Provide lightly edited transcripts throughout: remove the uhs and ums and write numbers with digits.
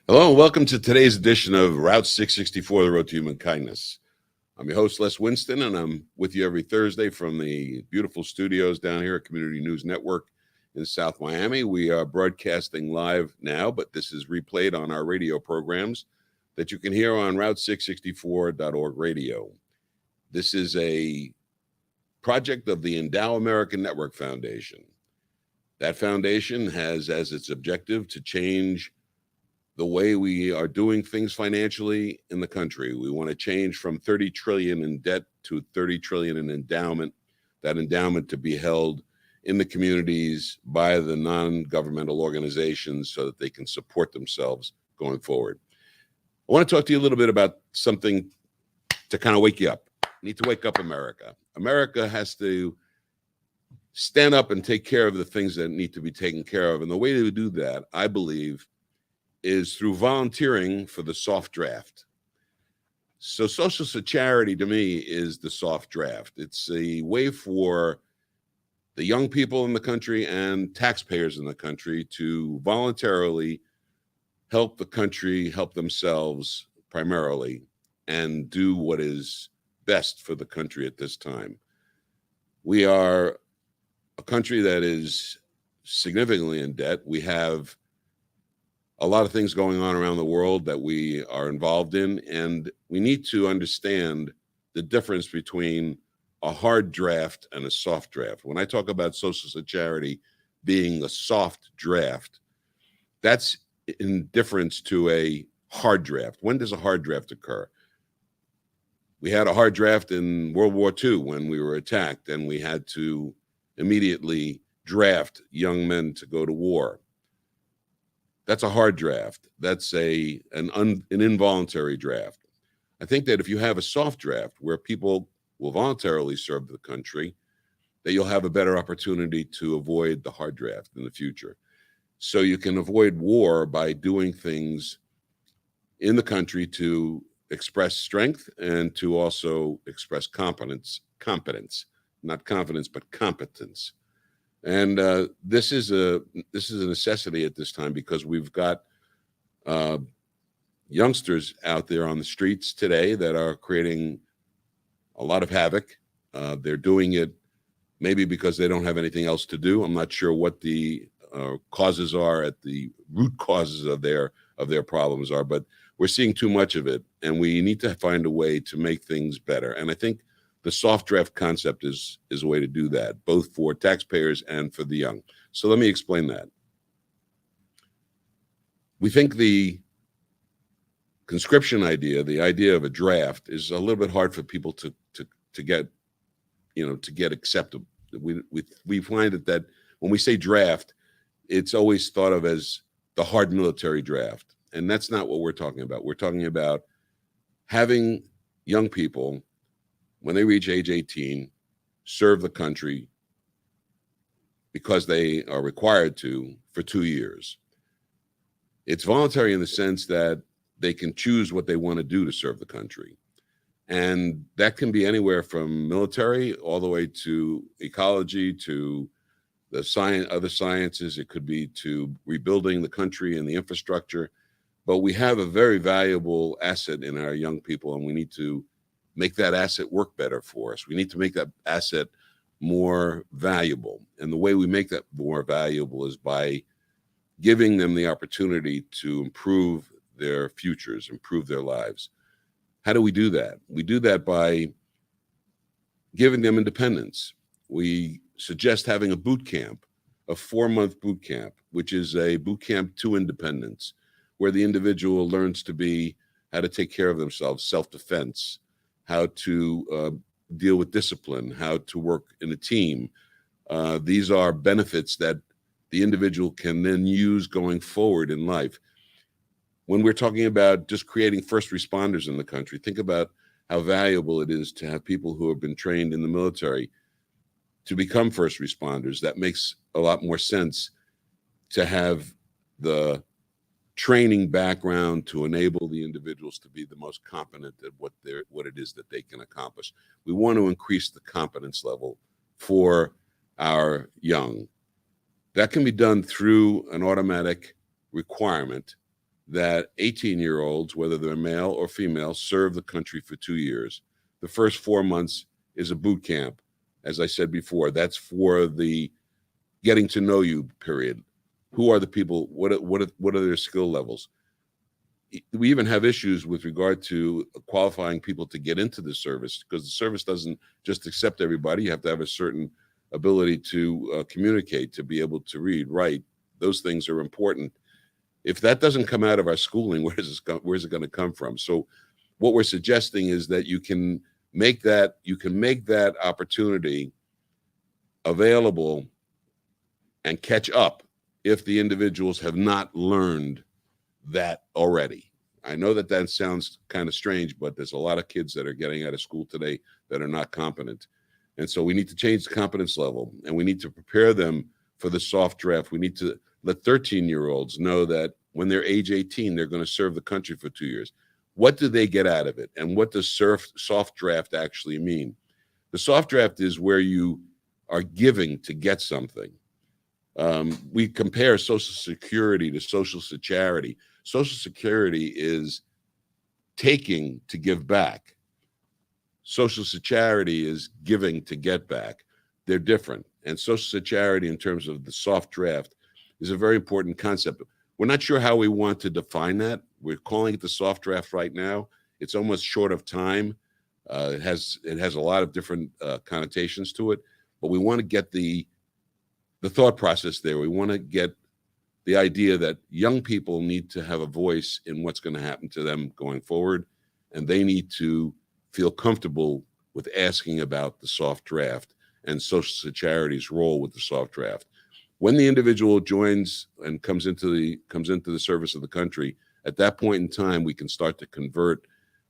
Hello and welcome to today's edition of Route 664, the Road to Human Kindness. I'm your host, Les Winston, and I'm with you every Thursday from the beautiful studios down here at Community News Network in South Miami. We are broadcasting live now, but this is replayed on our radio programs that you can hear on Route664.org radio. This is a project of the Endow American Network Foundation. That foundation has as its objective to change the way we are doing things financially in the country. We want to change from 30 trillion in debt to 30 trillion in endowment, that endowment to be held in the communities by the non-governmental organizations so that they can support themselves going forward. I want to talk to you a little bit about something to kind of wake you up. You need to wake up, America. America has to stand up and take care of the things that need to be taken care of. And the way to do that, I believe, is through volunteering for the soft draft. So social charity to me is the soft draft. It's a way for the young people in the country and taxpayers in the country to voluntarily help the country, help themselves primarily, and do what is best for the country at this time. We are a country that is significantly in debt. We have a lot of things going on around the world that we are involved in, and we need to understand the difference between a hard draft and a soft draft. When I talk about social charity being a soft draft, that's in difference to a hard draft. When does a hard draft occur? We had a hard draft in World War II when we were attacked, and we had to immediately draft young men to go to war. That's a hard draft. That's an involuntary draft. I think that if you have a soft draft where people will voluntarily serve the country, that you'll have a better opportunity to avoid the hard draft in the future. So you can avoid war by doing things in the country to express strength and to also express competence, not confidence, but competence. And this is a necessity at this time because we've got youngsters out there on the streets today that are creating a lot of havoc. They're doing it maybe because they don't have anything else to do. I'm not sure what the causes are, at the root causes of their problems are, but we're seeing too much of it, and we need to find a way to make things better. And I think the soft draft concept is a way to do that, both for taxpayers and for the young. So let me explain that. We think the conscription idea, the idea of a draft, is a little bit hard for people to get, to get accepted. We find that when we say draft, it's always thought of as the hard military draft, and that's not what we're talking about. We're talking about having young people, when they reach age 18, serve the country because they are required to for 2 years. It's voluntary in the sense that they can choose what they want to do to serve the country. And that can be anywhere from military all the way to ecology, to the other sciences. It could be to rebuilding the country and the infrastructure. But we have a very valuable asset in our young people, and we need to make that asset work better for us. We need to make that asset more valuable. And the way we make that more valuable is by giving them the opportunity to improve their futures, improve their lives. How do we do that? We do that by giving them independence. We suggest having a boot camp, a 4-month boot camp, which is a boot camp to independence, where the individual learns how to take care of themselves, self-defense, how to deal with discipline, how to work in a team. These are benefits that the individual can then use going forward in life. When we're talking about just creating first responders in the country, think about how valuable it is to have people who have been trained in the military to become first responders. That makes a lot more sense to have the training background to enable the individuals to be the most competent at what it is that they can accomplish. We want to increase the competence level for our young. That can be done through an automatic requirement that 18-year-olds, whether they're male or female, serve the country for 2 years. The first 4 months is a boot camp. As I said before, that's for the getting to know you period. Who are the people? What are their skill levels? We even have issues with regard to qualifying people to get into the service, because the service doesn't just accept everybody. You have to have a certain ability to communicate, to be able to read, write. Those things are important. If that doesn't come out of our schooling, where's it going to come from? So what we're suggesting is that you can make that opportunity available and catch up if the individuals have not learned that already. I know that sounds kind of strange, but there's a lot of kids that are getting out of school today that are not competent. And so we need to change the competence level, and we need to prepare them for the soft draft. We need to let 13-year-olds know that when they're age 18, they're going to serve the country for 2 years. What do they get out of it? And what does soft draft actually mean? The soft draft is where you are giving to get something. We compare Social Security to social charity. Social Security is taking to give back. Social charity is giving to get back. They're different. And social charity, in terms of the soft draft, is a very important concept. We're not sure how we want to define that. We're calling it the soft draft right now. It's almost short of time. It has a lot of different connotations to it, but we want to get the thought process there. We want to get the idea that young people need to have a voice in what's going to happen to them going forward, and they need to feel comfortable with asking about the soft draft and Social Charity's role with the soft draft. When the individual joins and comes into the service of the country, at that point in time, we can start to convert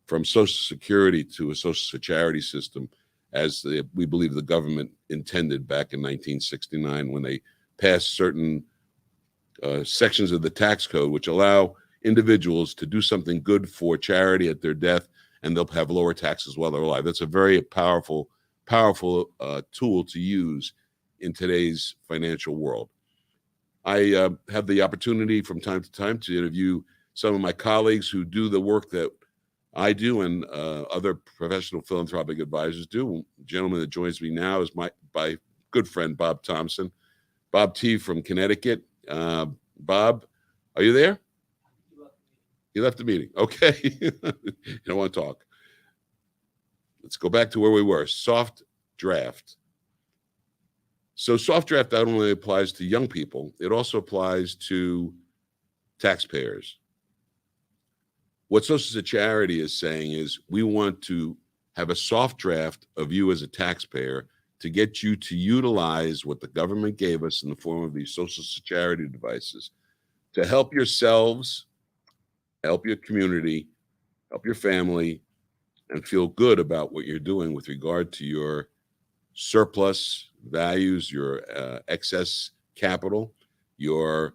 from Social Security to a Social Charity system, as we believe the government intended back in 1969 when they passed certain sections of the tax code which allow individuals to do something good for charity at their death, and they'll have lower taxes while they're alive. That's a very powerful tool to use in today's financial world. I have the opportunity from time to time to interview some of my colleagues who do the work that I do and other professional philanthropic advisors do. The gentleman that joins me now is my good friend, Bob Thompson. Bob T. from Connecticut. Bob, are you there? He left the meeting. Okay. You don't want to talk. Let's go back to where we were. Soft draft. So soft draft not only applies to young people, it also applies to taxpayers. What Social Charity is saying is we want to have a soft draft of you as a taxpayer to get you to utilize what the government gave us in the form of these Social Charity devices to help yourselves, help your community, help your family, and feel good about what you're doing with regard to your surplus values, your excess capital, your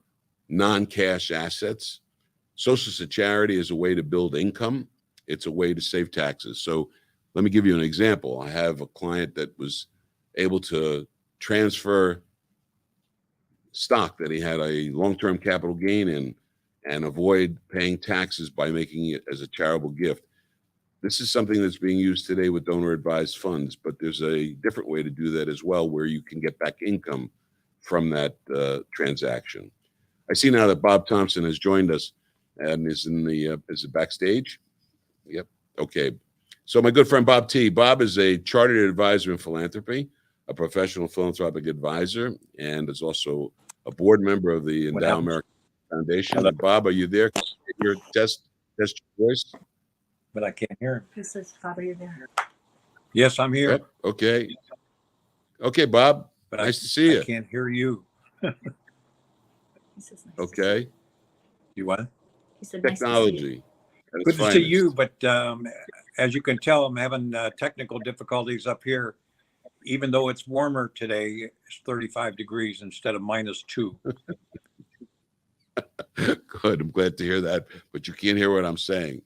non-cash assets. Social Charity is a way to build income. It's a way to save taxes. So let me give you an example. I have a client that was able to transfer stock that he had a long-term capital gain in and avoid paying taxes by making it as a charitable gift. This is something that's being used today with donor-advised funds, but there's a different way to do that as well, where you can get back income from that transaction. I see now that Bob Thompson has joined us and is it backstage? Yep. Okay. So my good friend Bob T. Bob is a chartered advisor in philanthropy, a professional philanthropic advisor, and is also a board member of the Endow America Foundation. Bob, are you there? Can you test your voice? But I can't hear him. Who says, Bob, are you there? Yes, I'm here. Yep. Okay. Okay, Bob. But nice to see you. I can't hear you. He says, nice Okay. You what? He said, Technology. Good to see you, but as you can tell, I'm having technical difficulties up here. Even though it's warmer today, it's 35 degrees instead of -2. Good. I'm glad to hear that, but you can't hear what I'm saying.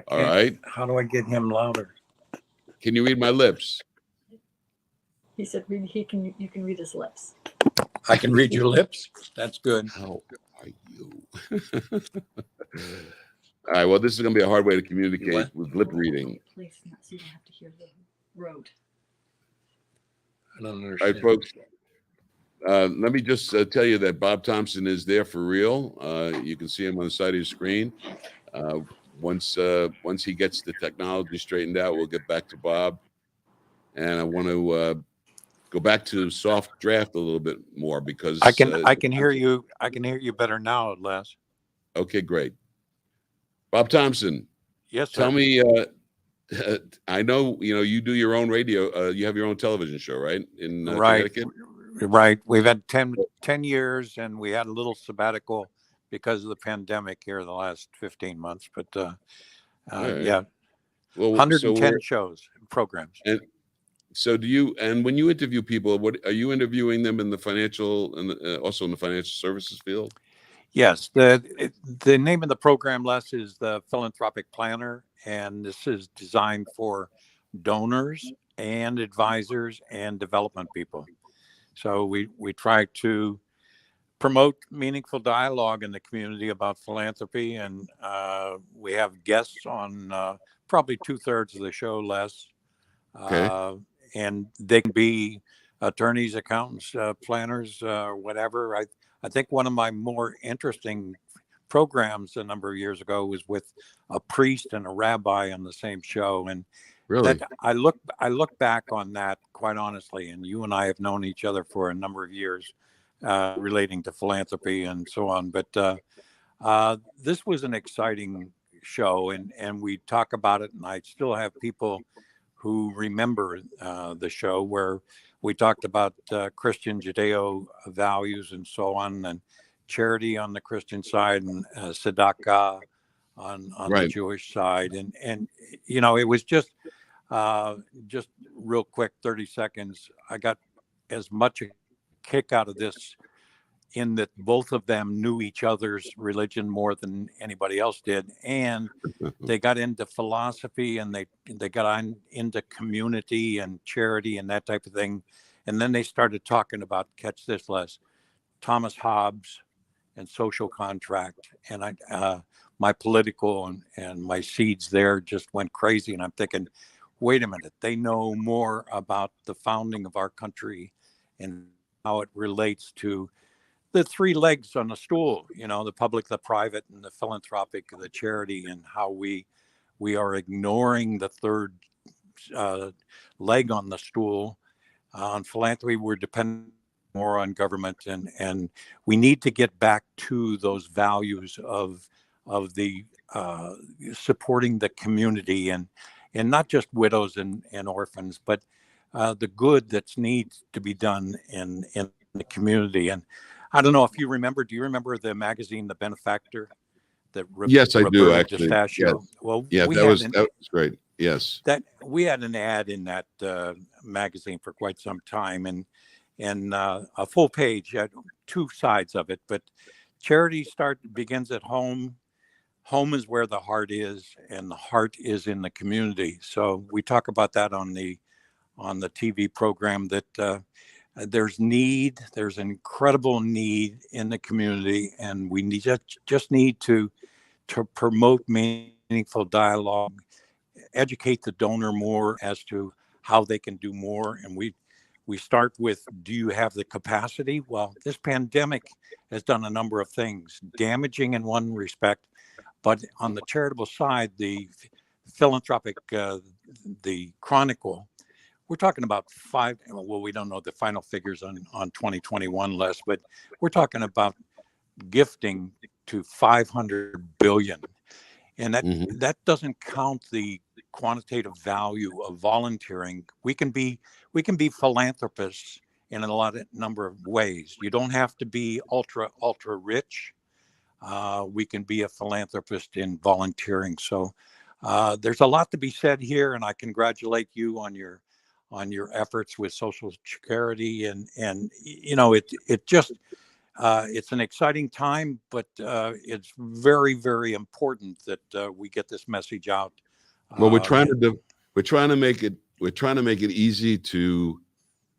All right. How do I get him louder? Can you read my lips? He said, you can read his lips. I can read your lips. That's good. How are you? All right. Well, this is going to be a hard way to communicate What? with lip reading. Place not so you don't have to hear the road. I don't All understand. right, folks. Let me just tell you that Bob Thompson is there for real. You can see him on the side of your screen. Once he gets the technology straightened out, we'll get back to Bob. And I want to go back to soft draft a little bit more because I can hear you. I can hear you better now, Les. Okay, great. Bob Thompson, Yes, sir. tell me. I know you do your own radio. You have your own television show, right? In Right. Connecticut. Right. We've had 10 years, and we had a little sabbatical because of the pandemic here the last 15 months. But right. yeah, Well, 110 shows, programs. And so do you? And when you interview people, what are you interviewing them in the financial and also in the financial services field? Yes. The name of the program, Les, is the Philanthropic Planner, and this is designed for donors and advisors and development people. So we try to promote meaningful dialogue in the community about philanthropy, and we have guests on probably 2/3 of the show, Les. Okay. And they can be attorneys, accountants, planners, whatever. I think one of my more interesting programs a number of years ago was with a priest and a rabbi on the same show, and Really? that I look back on that quite honestly, and you and I have known each other for a number of years, relating to philanthropy and so on. But this was an exciting show, and we talk about it, and I still have people who remember the show where we talked about Christian Judeo values and so on, and charity on the Christian side, and tzedakah on Right. the Jewish side, and it was just real quick, 30 seconds. I got as much a kick out of this in that both of them knew each other's religion more than anybody else did, and they got into philosophy, and they got on into community and charity and that type of thing, and then they started talking about, catch this, Les, Thomas Hobbes and social contract, and my political and my seeds there just went crazy, and I'm thinking, wait a minute, they know more about the founding of our country and how it relates to the three legs on the stool, the public, the private, and the philanthropic, the charity, and how we are ignoring the third leg on the stool. On philanthropy, we're dependent more on government, and we need to get back to those values of the supporting the community, and not just widows and orphans, but the good that needs to be done in the community. And I don't know if you remember. Do you remember the magazine, The Benefactor? Yes, I do actually. Yes. Well, yeah, that was great. Yes, that we had an ad in that magazine for quite some time, and a full page had 2 sides of it. But charity begins at home. Home is where the heart is, and the heart is in the community. So we talk about that on the TV program, that there's an incredible need in the community, and we just need to promote meaningful dialogue, educate the donor more as to how they can do more. And we start with, do you have the capacity? Well, this pandemic has done a number of things, damaging in one respect, but on the charitable side, the philanthropic, the Chronicle, we're talking about we don't know the final figures on 2021, Les, but we're talking about gifting to 500 billion. And that doesn't count the quantitative value of volunteering. We can be philanthropists in a number of ways. You don't have to be ultra rich. We can be a philanthropist in volunteering. So there's a lot to be said here, and I congratulate you on your efforts with social charity, and it just it's an exciting time, but it's very, very important that we get this message out. Well, we're trying to make it easy to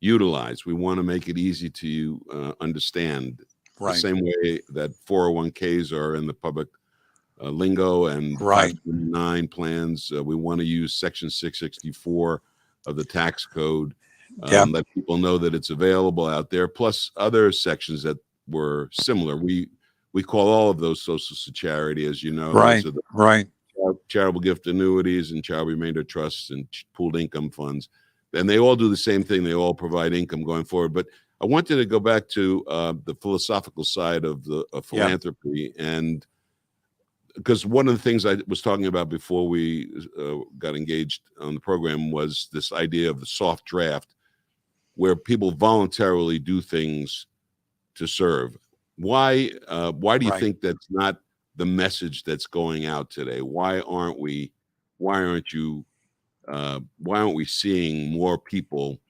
utilize. We want to make it easy to understand. Right. The same way that 401ks are in the public lingo and Right. 529 plans. We want to use Section 664 of the tax code. Yeah. Let people know that it's available out there, plus other sections that were similar. We call all of those socials to charity, as you know. Right. Those are the Right. charitable gift annuities and child remainder trusts and pooled income funds. And they all do the same thing. They all provide income going forward. But I wanted to go back to the philosophical side of the philanthropy. And because one of the things I was talking about before we got engaged on the program was this idea of the soft draft, where people voluntarily do things to serve. Why do you Right. think that's not the message that's going out today? Why aren't we seeing more people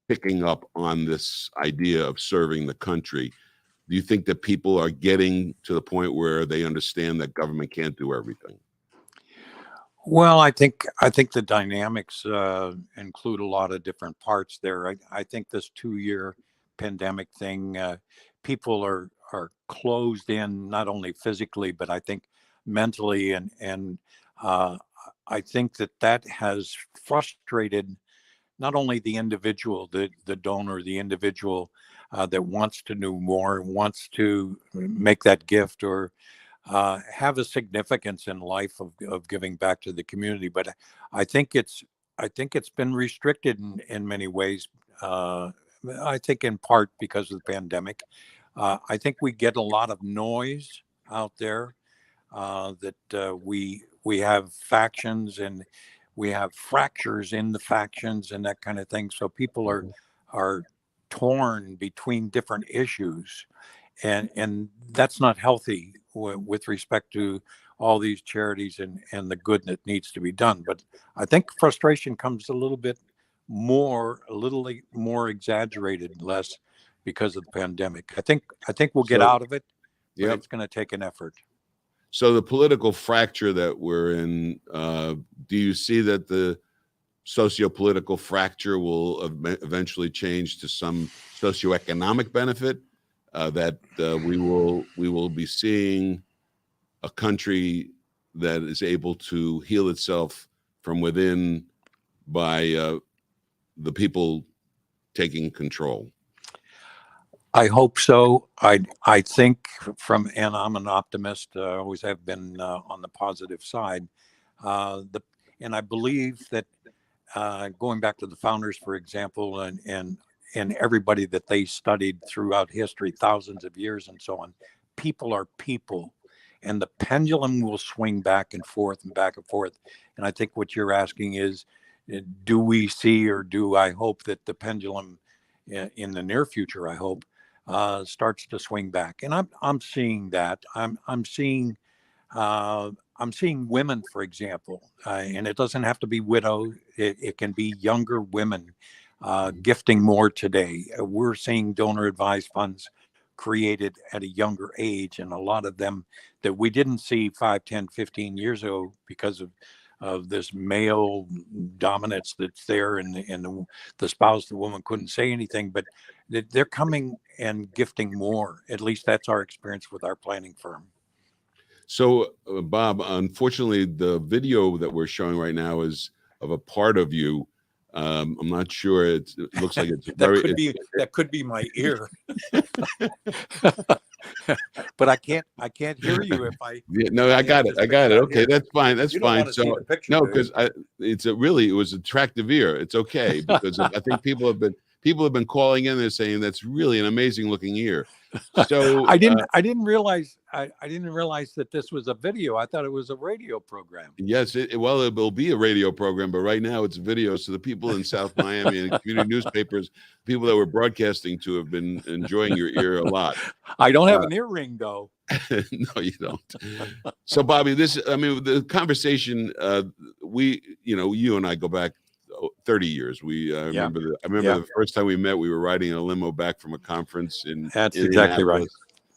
picking up on this idea of serving the country? Do you think that people are getting to the point where they understand that government can't do everything? Well, I think the dynamics include a lot of different parts there. I think this 2-year pandemic thing, people are closed in, not only physically, but I think mentally, and I think that has frustrated not only the individual, the donor, the individual that wants to know more, wants to make that gift or have a significance in life of giving back to the community. But I think it's been restricted in many ways. I think in part because of the pandemic. I think we get a lot of noise out there that we have factions and we have fractures in the factions and that kind of thing. So people are torn between different issues, and that's not healthy with respect to all these charities and the good that needs to be done. But I think frustration comes a little more exaggerated, less because of the pandemic. I think we'll get out of it, but it's going to take an effort. So the political fracture that we're in, do you see that the socio-political fracture will eventually change to some socioeconomic benefit? That we will be seeing a country that is able to heal itself from within by the people taking control? I hope so. I think and I'm an optimist. Always have been on the positive side. And I believe that going back to the founders, for example, and everybody that they studied throughout history, thousands of years and so on, people are people, and the pendulum will swing back and forth and back and forth. And I think what you're asking is, do we see, or do I hope that the pendulum in the near future, I hope, starts to swing back? And I'm seeing that. I'm seeing women, for example, and it doesn't have to be widow. It can be younger women gifting more today. We're seeing donor advised funds created at a younger age, and a lot of them that we didn't see 5, 10, 15 years ago because of this male dominance that's there, and the spouse, the woman couldn't say anything, but they're coming and gifting more. At least that's our experience with our planning firm. So, Bob, unfortunately, the video that we're showing right now is of a part of you. I'm not sure. It looks like it's that could be my ear, but I can't hear you if I. Yeah, no, I got it. Okay, that's fine. That's fine. So picture, no, because it was attractive ear. It's okay because I think people have been calling in there saying that's really an amazing looking ear. So I didn't realize that this was a video. I thought it was a radio program. Yes, it will be a radio program, but right now it's video. So the people in South Miami and community newspapers, people that we're broadcasting to, have been enjoying your ear a lot. I don't have an earring though. No, you don't. So, Bobby, the conversation, you and I go back 30 years. I remember the first time we met, we were riding in a limo back from a conference in That's exactly right.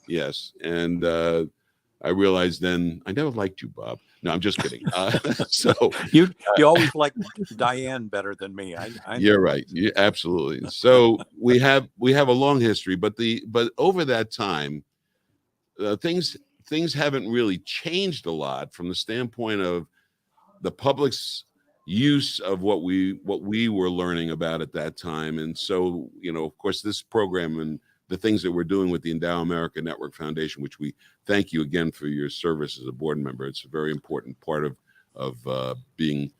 Yes. And I realized then I never liked you, Bob. No, I'm just kidding. So you always liked Diane better than me. You're right. Absolutely. So we have a long history, but over that time, things things haven't really changed a lot from the standpoint of the public's use of what we were learning about at that time. And so, of course, this program and the things that we're doing with the Endow America Network Foundation, which we thank you again for your service as a board member. It's a very important part of being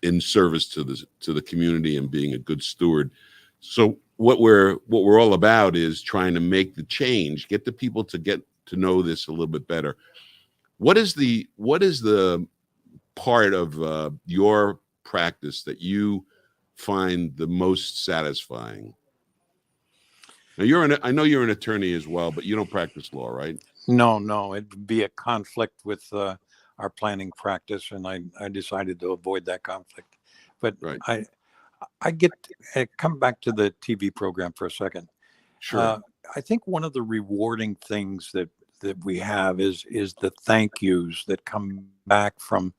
in service to the community and being a good steward. So what we're all about is trying to make the change, get the people to get to know this a little bit better. What is the part of your practice that you find the most satisfying? Now I know you're an attorney as well, but you don't practice law, right? No, it'd be a conflict with our planning practice, and I decided to avoid that conflict. But right. I come back to the TV program for a second. Sure. I think one of the rewarding things that we have is the thank yous that come back from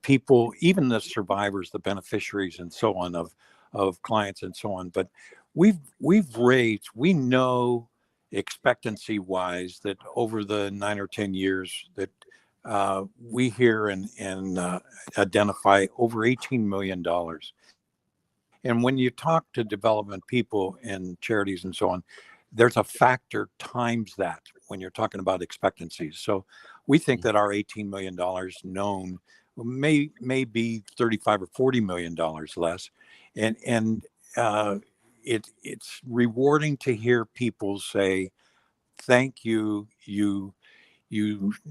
people, even the survivors, the beneficiaries, and so on of clients and so on. But we know expectancy wise that over the 9 or 10 years that we hear and identify over $18 million. And when you talk to development people and charities and so on, there's a factor times that when you're talking about expectancies. So we think that our $18 million known may be $35 or $40 million less. And it's rewarding to hear people say, thank you. You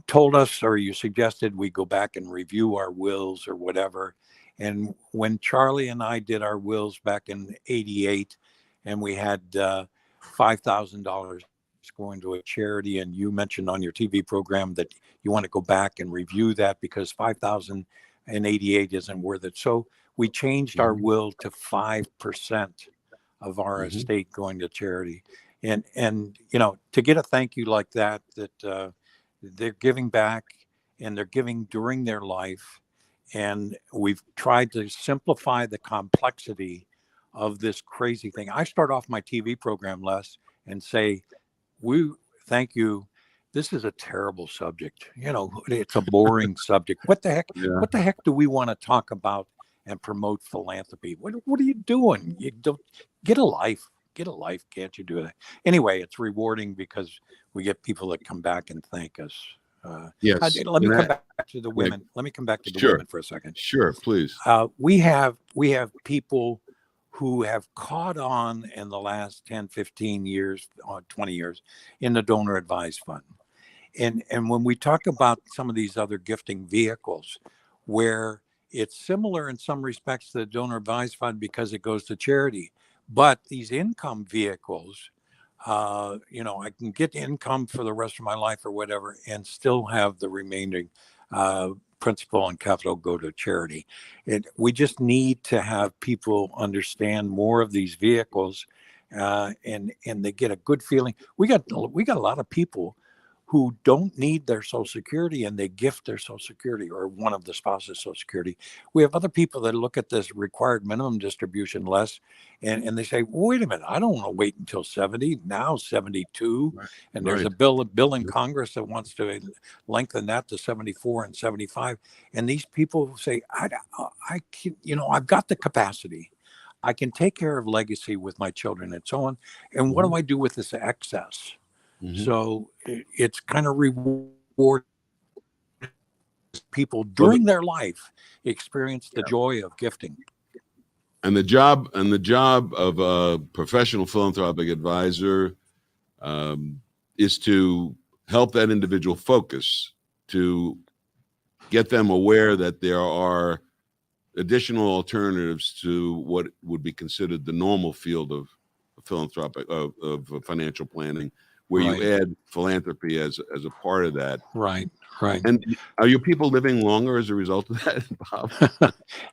told us, or you suggested we go back and review our wills or whatever. And when Charlie and I did our wills back in '88, and we had $5,000 going to a charity, and you mentioned on your TV program that you want to go back and review that because $5,000 in '88 isn't worth it. So we changed our will to 5% of our estate going to charity. And to get a thank you like that they're giving back, and they're giving during their life. And we've tried to simplify the complexity of this crazy thing. I start off my TV program, Les, and say, we thank you. This is a terrible subject. It's a boring subject. What the heck? Yeah. What the heck do we want to talk about and promote philanthropy? What are you doing? You don't get a life. Get a life. Can't you do that? Anyway, it's rewarding because we get people that come back and thank us. Yes. Let me come back to the women. Let me come back to the women for a second. Sure, please. We have people who have caught on in the last 10, 15 years, 20 years in the donor advised fund. And when we talk about some of these other gifting vehicles where it's similar in some respects to the donor advised fund because it goes to charity, but these income vehicles, I can get income for the rest of my life or whatever, and still have the remaining principal and capital go to charity. We just need to have people understand more of these vehicles, and they get a good feeling. We got a lot of people who don't need their Social Security, and they gift their Social Security or one of the spouse's Social Security. We have other people that look at this required minimum distribution less, and they say, wait a minute, I don't want to wait until 70, now 72. Right. And there's a bill in Congress that wants to lengthen that to 74 and 75. And these people say, I can, I've got the capacity. I can take care of legacy with my children and so on. And what do I do with this excess? So it's kind of reward people during their life experience the joy of gifting. And the job of a professional philanthropic advisor is to help that individual focus, to get them aware that there are additional alternatives to what would be considered the normal field of philanthropic of financial planning, where you add philanthropy as a part of that. Right. And are your people living longer as a result of that, Bob?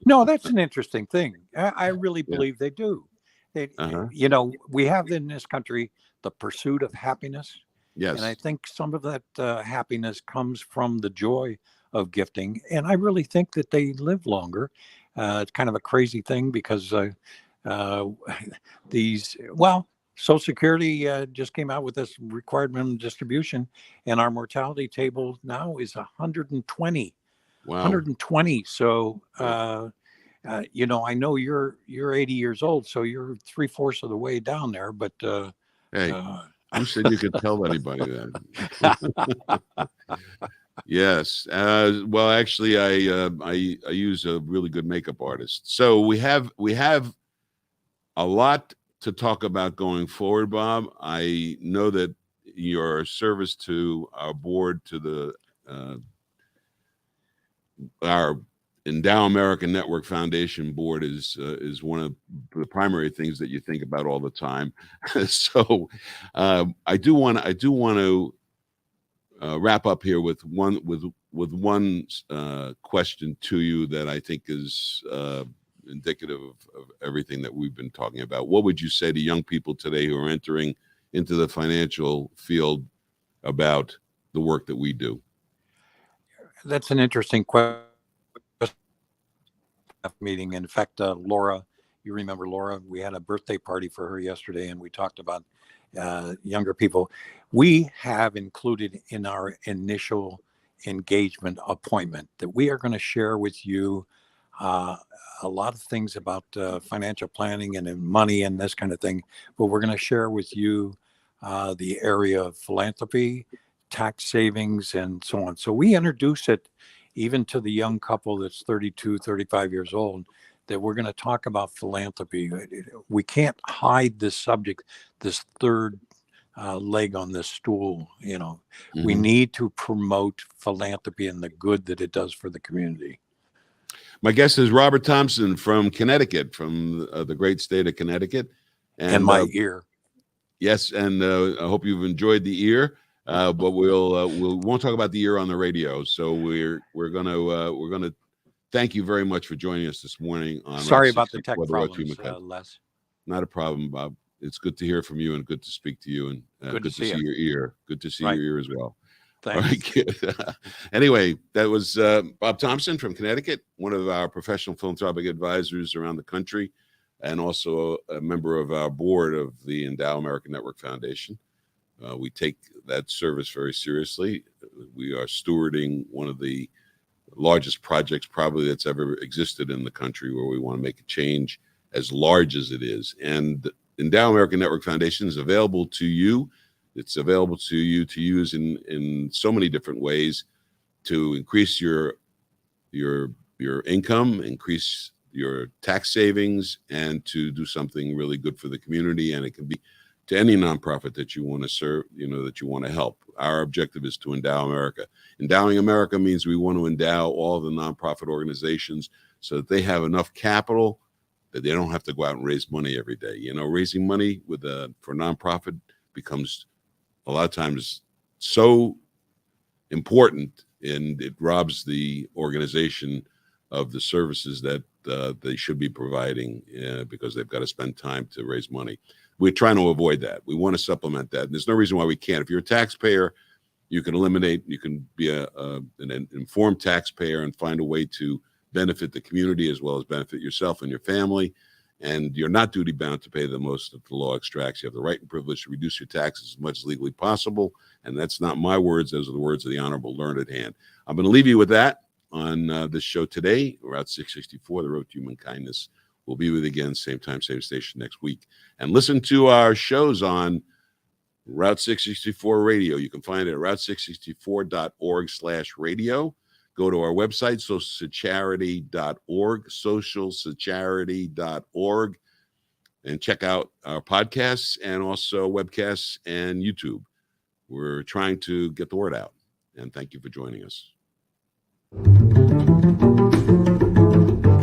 No, that's an interesting thing. I really believe they do. We have in this country the pursuit of happiness. Yes. And I think some of that happiness comes from the joy of gifting. And I really think that they live longer. It's kind of a crazy thing because Social Security just came out with this required minimum distribution, and our mortality table now is 120. Wow. 120. So, I know you're 80 years old, so you're 3/4 of the way down there. But Hey, who said you could tell anybody that? Yes. Well, actually, I use a really good makeup artist. So we have a lot to talk about going forward, Bob. I know that your service to our board, to our Endow America Network Foundation board is one of the primary things that you think about all the time. So I do want to wrap up here with one question to you that I think is indicative of everything that we've been talking about. What would you say to young people today who are entering into the financial field about the work that we do? That's an interesting question. Meeting. In fact, Laura, you remember Laura? We had a birthday party for her yesterday, and we talked about younger people. We have included in our initial engagement appointment that we are going to share with you a lot of things about financial planning and money and this kind of thing. But we're going to share with you the area of philanthropy, tax savings, and so on. So we introduce it even to the young couple that's 32, 35 years old, that we're going to talk about philanthropy. We can't hide this subject, this third leg on this stool. We need to promote philanthropy and the good that it does for the community. My guest is Robert Thompson from Connecticut, from the great state of Connecticut. And my ear. Yes, and I hope you've enjoyed the ear. But we won't talk about the year on the radio. So we're gonna thank you very much for joining us this morning. Sorry about the tech problems, Les. Not a problem, Bob. It's good to hear from you and good to speak to you, and good to see your ear. Good to see your ear as well. Thanks. All right, good. Anyway, that was Bob Thompson from Connecticut, one of our professional philanthropic advisors around the country, and also a member of our board of the Endow America Network Foundation. We take that service very seriously. We are stewarding one of the largest projects probably that's ever existed in the country, where we want to make a change as large as it is. And Endow America Network Foundation is available to you. It's available to you to use in so many different ways to increase your income, increase your tax savings, and to do something really good for the community. And it can be to any nonprofit that you want to serve, that you want to help. Our objective is to endow America. Endowing America means we want to endow all the nonprofit organizations so that they have enough capital that they don't have to go out and raise money every day. Raising money for nonprofit becomes a lot of times so important, and it robs the organization of the services that they should be providing because they've got to spend time to raise money. We're trying to avoid that. We want to supplement that. And there's no reason why we can't. If you're a taxpayer, you can be an informed taxpayer and find a way to benefit the community as well as benefit yourself and your family. And you're not duty bound to pay the most that the law extracts. You have the right and privilege to reduce your taxes as much as legally possible. And that's not my words. Those are the words of the Honorable Learned Hand. I'm going to leave you with that on this show today. Route 664, the road to human kindness. We'll be with you again, same time, same station next week. And listen to our shows on Route 664 Radio. You can find it at route664.org/radio. Go to our website, socialcharity.org, socialcharity.org, and check out our podcasts and also webcasts and YouTube. We're trying to get the word out. And thank you for joining us.